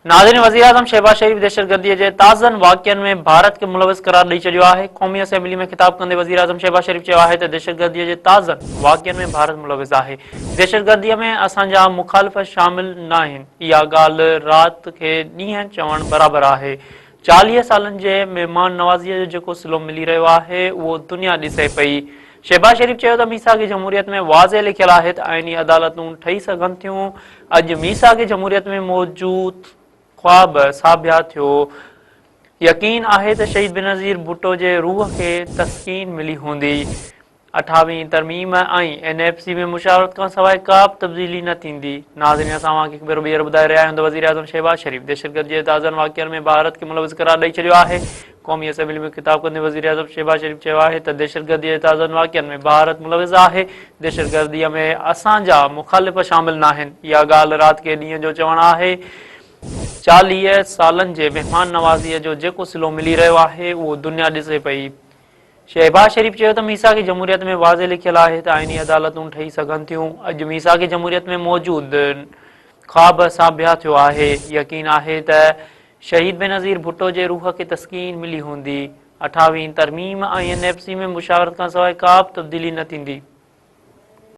नाज़रीन, वज़ीर आज़म शहबाज शरीफ दहशतगर्दी जे ताज़नि वाक़िअनि में भारत खे मुलविस करार ॾेई छॾियो आहे। क़ौमी असेंबली में ख़िताब कंदे वज़ीर आज़म शहबाज शरीफ चयो आहे त दहशतगर्दीअ जे ताज़नि वाक़िअनि में भारत मुलविस आहे। दहशतगर्दीअ में असांजा मुख़ालिफ़ शामिल न आहिनि। इहा ॻाल्हि राति खे ॾींहुं चवणु बराबरि आहे। 40 सालनि जे महिमान नवाज़ीअ जो जेको सिलो मिली रहियो आहे उहो दुनिया ॾिसे पई। शहबाज शरीफ चयो त मीसाक़ी जमहूरियत में वाज़े लिखियल आहे त आइनी अदालतूं ठही सघनि थियूं। अॼु मीसाक़ी जमहूरियत में मौजूद ख्वाब साबिया थियो। यकीन आहे त शहीद बेनज़ीर भुट्टो जे रूह खे तस्कीन मिली हूंदी। 28वीं तरमीम ऐं NFC में मुशावरत खां सवाइ का बि तब्दीली न थींदी। नाज़रीन, असां खे ॿीहर ॿुधाए रहिया आहियूं त वज़ीर आज़म शहबाज शरीफ दहशतगर्दी जे ताज़नि वाक़िअनि में भारत खे मुलविस करार ॾेई छॾियो आहे। क़ौमी असेंबली में ख़िताब कंदे वज़ीर आज़म शहबाज शरीफ चयो आहे त दहशतगर्दी जे ताज़नि वाक़िअनि में भारत मुलविस आहे। दहशतगर्दीअ में असांजा मुख़ालिफ़ शामिल न आहिनि। इहा ॻाल्हि राति के ॾींहं जो चवणु आहे। 40 सालनि जे महिमान नवाज़ीअ जो जेको सिलो मिली रहियो आहे उहो दुनिया ॾिसे पई। शहबाज शरीफ चयो त मीसाक़ी जमहूरियत में वाज़े लिखियल आहे त आइनी अदालतूं ठही सघनि थियूं। अॼु मीसाक़ी जमहूरियत में मौजूद ख्वाब साबिया थियो आहे। यकीन आहे त शहीद बेनज़ीर भुट्टो जे रूह खे तस्कीन मिली हूंदी। 28वीं तरमीम ऐं NFC में मुशावरत खां सवाइ का बि तब्दीली न थींदी।